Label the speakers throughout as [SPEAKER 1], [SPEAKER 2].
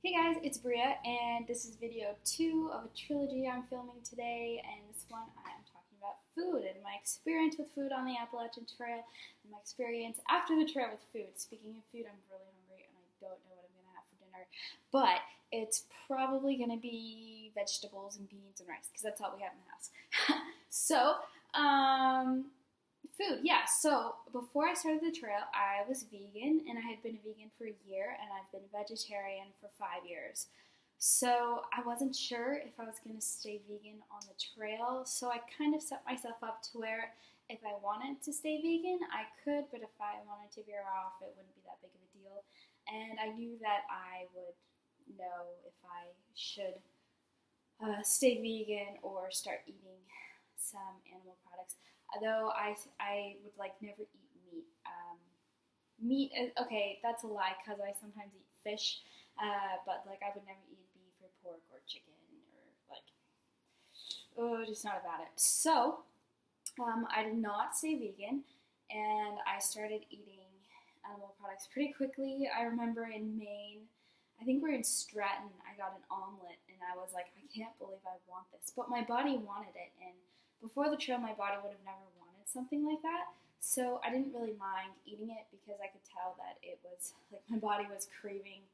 [SPEAKER 1] Hey guys, it's Bria, and this is video 2 of a trilogy I'm filming today, and this one I'm talking about food and my experience with food on the Appalachian Trail, and my experience after the trail with food. Speaking of food, I'm really hungry and I don't know what I'm going to have for dinner, but it's probably going to be vegetables and beans and rice, because that's all we have in the house. So, food, yeah. So before I started the trail, I was vegan, and I had been a vegan for a year, and I've been a vegetarian for 5 years. So I wasn't sure if I was going to stay vegan on the trail, so I kind of set myself up to where if I wanted to stay vegan, I could, but if I wanted to veer off, it wouldn't be that big of a deal. And I knew that I would know if I should stay vegan or start eating some animal products. Though I would like never eat meat. Meat is, okay, that's a lie because I sometimes eat fish, but like I would never eat beef or pork or chicken or like, oh, just not about it. So I did not stay vegan, and I started eating animal products pretty quickly. I remember in Maine, I think we're in Stratton, I got an omelet, and I was like, I can't believe I want this, but my body wanted it, and before the trail, my body would have never wanted something like that, so I didn't really mind eating it because I could tell that it was, like, my body was craving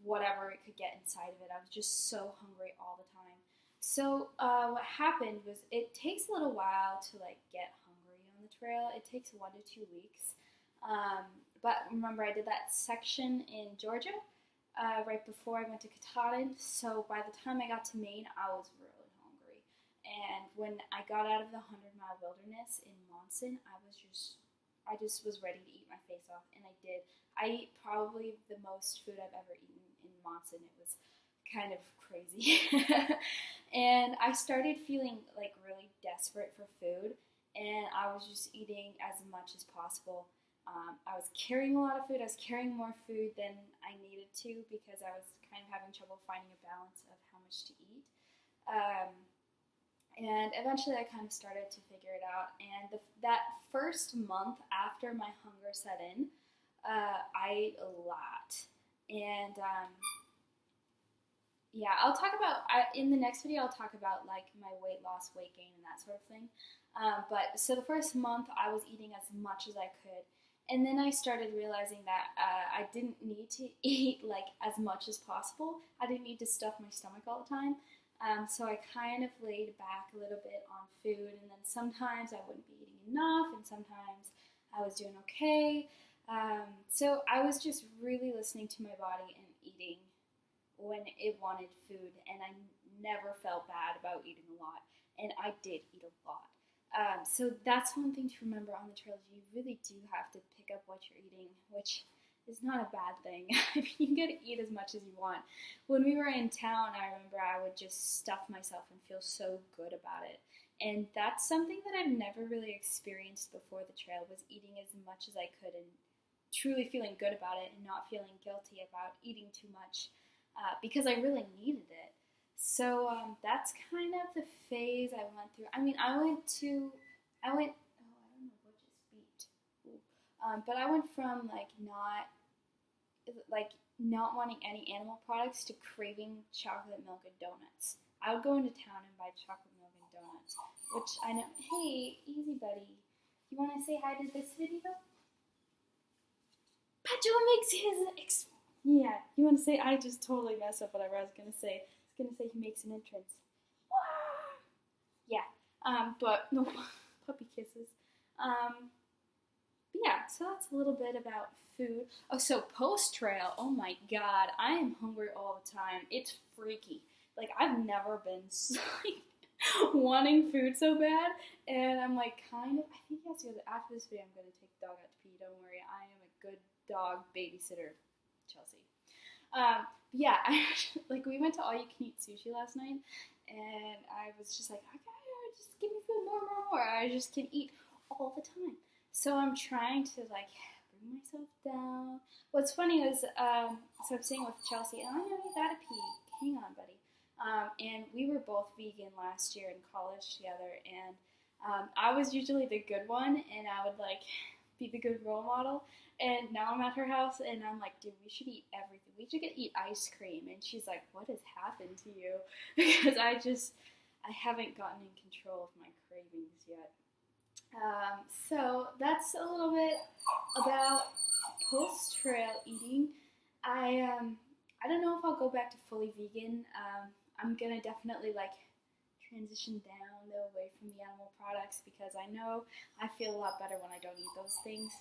[SPEAKER 1] whatever it could get inside of it. I was just so hungry all the time. So what happened was it takes a little while to, like, get hungry on the trail. It takes 1 to 2 weeks. But remember, I did that section in Georgia right before I went to Katahdin, so by the time I got to Maine, I was really hungry. And when I got out of the 100-mile wilderness in Monson, I just was ready to eat my face off, and I did. I ate probably the most food I've ever eaten in Monson. It was kind of crazy. And I started feeling like really desperate for food, and I was just eating as much as possible. I was carrying a lot of food. I was carrying more food than I needed to because I was kind of having trouble finding a balance of how much to eat. And eventually I kind of started to figure it out. And that first month after my hunger set in, I ate a lot. And yeah, I'll talk about, in the next video, I'll talk about like my weight loss, weight gain, and that sort of thing. But so the first month I was eating as much as I could. And then I started realizing that I didn't need to eat like as much as possible. I didn't need to stuff my stomach all the time. So I kind of laid back a little bit on food, and then sometimes I wouldn't be eating enough, and sometimes I was doing okay. So I was just really listening to my body and eating when it wanted food, and I never felt bad about eating a lot, and I did eat a lot. So that's one thing to remember on the trail. You really do have to pick up what you're eating, which is not a bad thing. I mean, you get to eat as much as you want. When we were in town, I remember I would just stuff myself and feel so good about it. And that's something that I've never really experienced before the trail, was eating as much as I could and truly feeling good about it and not feeling guilty about eating too much because I really needed it. So that's kind of the phase I went through. I mean, oh, I don't know what just beat. But I went from not wanting any animal products to craving chocolate milk and donuts. I would go into town and buy chocolate milk and donuts, which I know. Hey, easy buddy, you want to say hi to this video? Pedro makes his yeah. You want to say? I just totally messed up whatever I was gonna say. I was gonna say he makes an entrance. Yeah. But no puppy kisses. But yeah, so that's a little bit about food. Oh, so post-trail, oh my god, I am hungry all the time. It's freaky. Like, I've never been like, wanting food so bad, and I'm like I think after this video I'm going to take the dog out to pee. Don't worry, I am a good dog babysitter, Chelsea. Yeah, we went to all-you-can-eat sushi last night, and I was just like, okay, just give me food, more. I just can eat all the time. So I'm trying to, like, bring myself down. What's funny is, so I'm sitting with Chelsea, and I know you gotta pee. Hang on, buddy. And we were both vegan last year in college together, and I was usually the good one, and I would, like, be the good role model. And now I'm at her house, and I'm like, dude, we should eat everything. We should eat ice cream. And she's like, what has happened to you? Because I haven't gotten in control of my cravings yet. So that's a little bit about post-trail eating. I don't know if I'll go back to fully vegan. I'm gonna definitely transition down away from the animal products because I know I feel a lot better when I don't eat those things.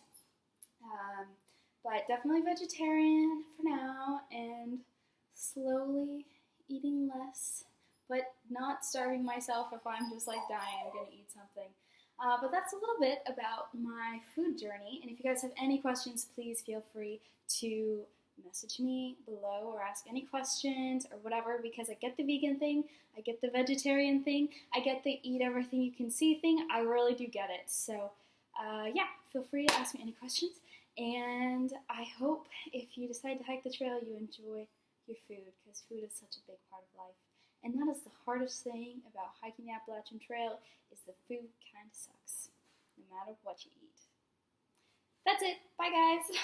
[SPEAKER 1] But definitely vegetarian for now and slowly eating less, but not starving myself. If I'm just dying, I'm gonna eat something. But that's a little bit about my food journey. And if you guys have any questions, please feel free to message me below or ask any questions or whatever, because I get the vegan thing, I get the vegetarian thing, I get the eat everything you can see thing. I really do get it. So yeah, feel free to ask me any questions. And I hope if you decide to hike the trail, you enjoy your food, because food is such a big part of life. And that is the hardest thing about hiking the Appalachian Trail, is the food kind of sucks, no matter what you eat. That's it. Bye, guys.